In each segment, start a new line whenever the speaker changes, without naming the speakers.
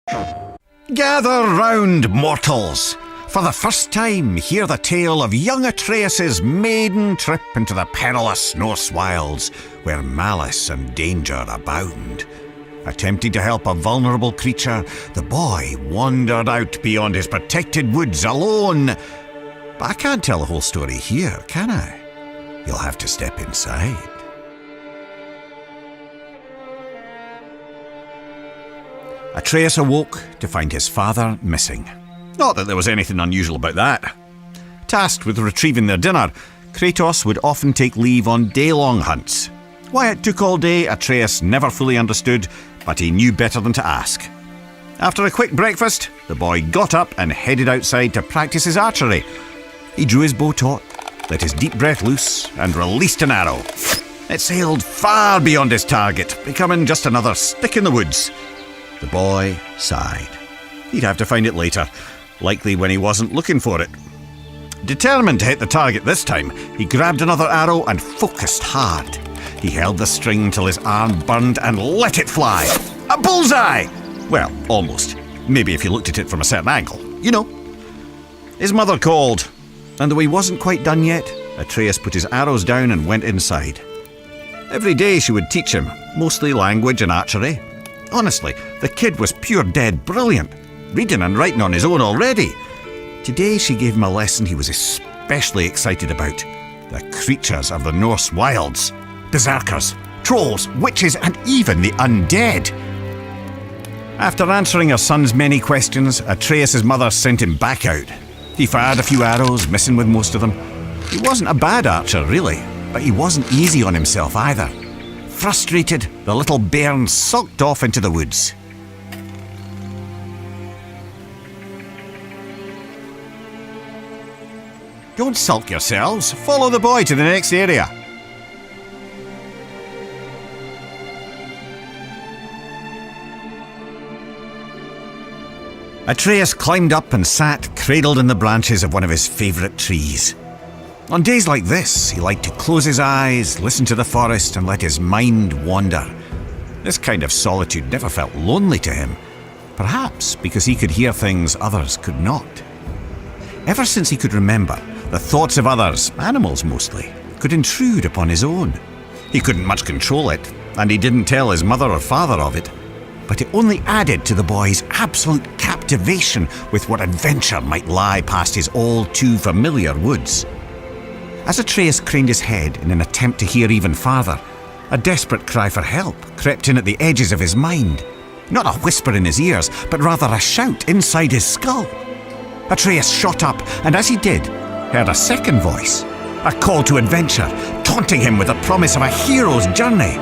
Gather round, mortals! For the first time, hear the tale of young Atreus' maiden trip into the perilous Norse wilds, where malice and danger abound. Attempting to help a vulnerable creature, the boy wandered out beyond his protected woods alone. But I can't tell the whole story here, can I? You'll have to step inside. Atreus awoke to find his father missing. Not that there was anything unusual about that. Tasked with retrieving their dinner, Kratos would often take leave on day-long hunts. Why it took all day, Atreus never fully understood, but he knew better than to ask. After a quick breakfast, the boy got up and headed outside to practice his archery. He drew his bow taut, let his deep breath loose, and released an arrow. It sailed far beyond his target, becoming just another stick in the woods. The boy sighed. He'd have to find it later, likely when he wasn't looking for it. Determined to hit the target this time, he grabbed another arrow and focused hard. He held the string till his arm burned and let it fly. A bullseye! Well, almost. Maybe if you looked at it from a certain angle. You know. His mother called, and though he wasn't quite done yet, Atreus put his arrows down and went inside. Every day she would teach him, mostly language and archery. Honestly, the kid was pure dead brilliant, reading and writing on his own already. Today she gave him a lesson he was especially excited about. The creatures of the Norse wilds. Berserkers, trolls, witches, and even the undead. After answering her son's many questions, Atreus' mother sent him back out. He fired a few arrows, missing with most of them. He wasn't a bad archer, really, but he wasn't easy on himself either. Frustrated, the little bairn sulked off into the woods. Don't sulk yourselves. Follow the boy to the next area. Atreus climbed up and sat cradled in the branches of one of his favourite trees. On days like this, he liked to close his eyes, listen to the forest, and let his mind wander. This kind of solitude never felt lonely to him, perhaps because he could hear things others could not. Ever since he could remember, the thoughts of others, animals mostly, could intrude upon his own. He couldn't much control it, and he didn't tell his mother or father of it, but it only added to the boy's absolute captivation with what adventure might lie past his all-too-familiar woods. As Atreus craned his head in an attempt to hear even farther, a desperate cry for help crept in at the edges of his mind. Not a whisper in his ears, but rather a shout inside his skull. Atreus shot up, and as he did, heard a second voice, a call to adventure, taunting him with the promise of a hero's journey.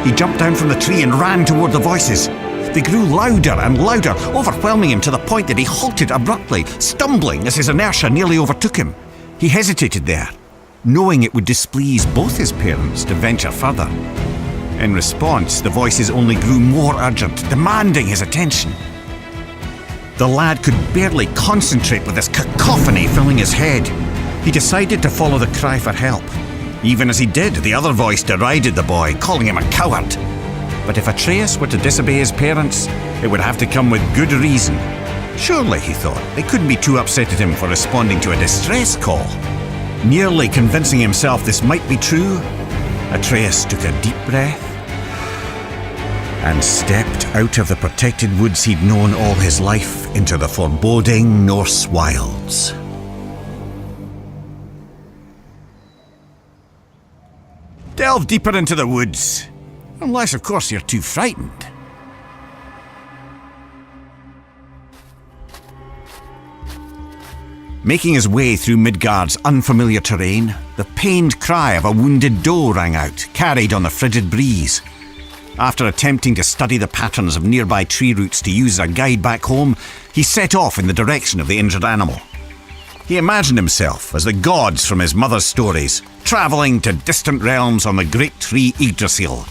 He jumped down from the tree and ran toward the voices. They grew louder and louder, overwhelming him to the point that he halted abruptly, stumbling as his inertia nearly overtook him. He hesitated there, knowing it would displease both his parents to venture further. In response, the voices only grew more urgent, demanding his attention. The lad could barely concentrate with this cacophony filling his head. He decided to follow the cry for help. Even as he did, the other voice derided the boy, calling him a coward. But if Atreus were to disobey his parents, it would have to come with good reason. Surely, he thought, they couldn't be too upset at him for responding to a distress call. Nearly convincing himself this might be true, Atreus took a deep breath and stepped out of the protected woods he'd known all his life into the foreboding Norse wilds. Delve deeper into the woods. Unless, of course, you're too frightened. Making his way through Midgard's unfamiliar terrain, the pained cry of a wounded doe rang out, carried on the frigid breeze. After attempting to study the patterns of nearby tree roots to use as a guide back home, he set off in the direction of the injured animal. He imagined himself as the gods from his mother's stories, travelling to distant realms on the great tree Yggdrasil.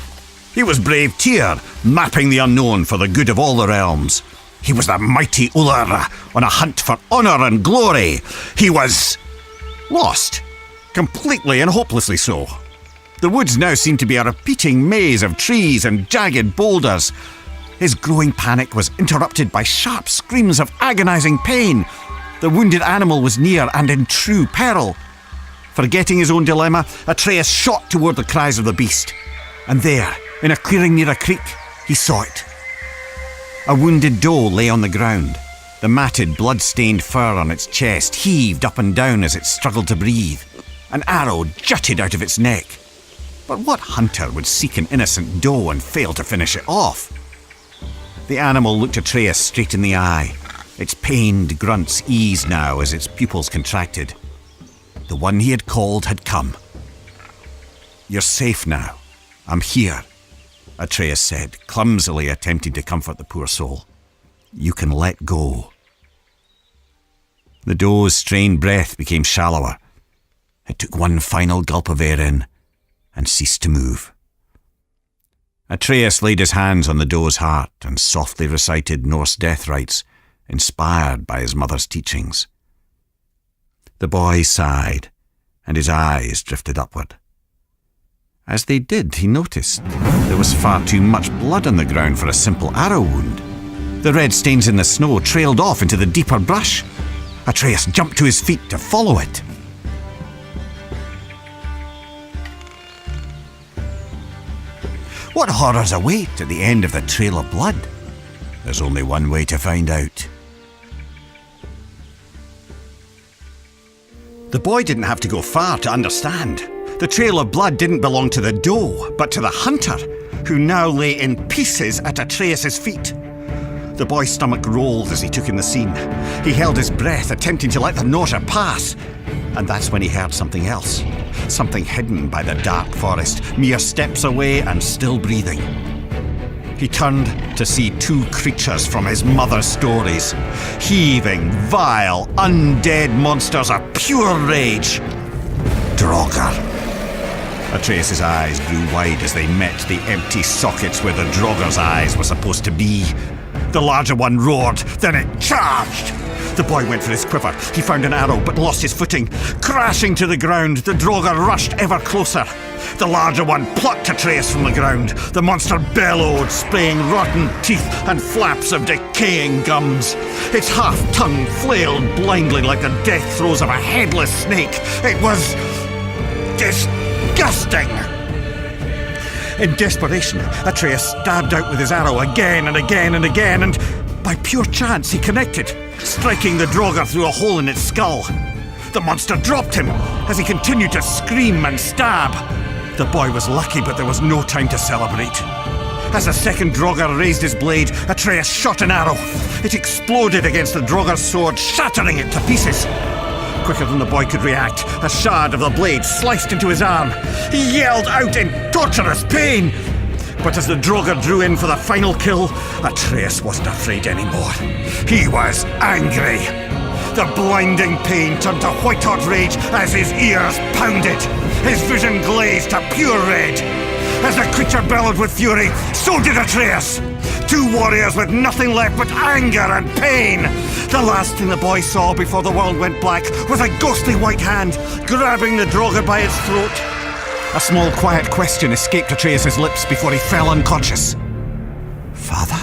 He was brave Tyr, mapping the unknown for the good of all the realms. He was the mighty Ullr, on a hunt for honour and glory. He was lost, completely and hopelessly so. The woods now seemed to be a repeating maze of trees and jagged boulders. His growing panic was interrupted by sharp screams of agonizing pain. The wounded animal was near and in true peril. Forgetting his own dilemma, Atreus shot toward the cries of the beast. And there, in a clearing near a creek, he saw it. A wounded doe lay on the ground. The matted, blood-stained fur on its chest heaved up and down as it struggled to breathe. An arrow jutted out of its neck. But what hunter would seek an innocent doe and fail to finish it off? The animal looked Atreus straight in the eye. Its pained grunts eased now as its pupils contracted. The one he had called had come. "You're safe now. I'm here," Atreus said, clumsily attempting to comfort the poor soul. "You can let go." The doe's strained breath became shallower. It took one final gulp of air in and ceased to move. Atreus laid his hands on the doe's heart and softly recited Norse death rites, inspired by his mother's teachings. The boy sighed, and his eyes drifted upward. As they did, he noticed there was far too much blood on the ground for a simple arrow wound. The red stains in the snow trailed off into the deeper brush. Atreus jumped to his feet to follow it. What horrors await at the end of the trail of blood? There's only one way to find out. The boy didn't have to go far to understand. The trail of blood didn't belong to the doe, but to the hunter, who now lay in pieces at Atreus' feet. The boy's stomach rolled as he took in the scene. He held his breath, attempting to let the nausea pass. And that's when he heard something else. Something hidden by the dark forest, mere steps away and still breathing. He turned to see two creatures from his mother's stories. Heaving, vile, undead monsters of pure rage. Draugr. Atreus' eyes grew wide as they met the empty sockets where the Draugr's eyes were supposed to be. The larger one roared, then it charged. The boy went for his quiver. He found an arrow, but lost his footing. Crashing to the ground, the Draugr rushed ever closer. The larger one plucked Atreus from the ground. The monster bellowed, spraying rotten teeth and flaps of decaying gums. Its half-tongue flailed blindly like the death throes of a headless snake. It was disgusting. In desperation, Atreus stabbed out with his arrow again and again and again, and by pure chance he connected, striking the Draugr through a hole in its skull. The monster dropped him as he continued to scream and stab. The boy was lucky, but there was no time to celebrate. As the second Draugr raised his blade, Atreus shot an arrow. It exploded against the Draugr's sword, shattering it to pieces. Quicker than the boy could react, a shard of the blade sliced into his arm. He yelled out in torturous pain. But as the Draugr drew in for the final kill, Atreus wasn't afraid anymore. He was angry. The blinding pain turned to white-hot rage as his ears pounded. His vision glazed to pure red. As the creature bellowed with fury, so did Atreus. Two warriors with nothing left but anger and pain. The last thing the boy saw before the world went black was a ghostly white hand grabbing the Draugr by its throat. A small, quiet question escaped Atreus' lips before he fell unconscious. "Father?"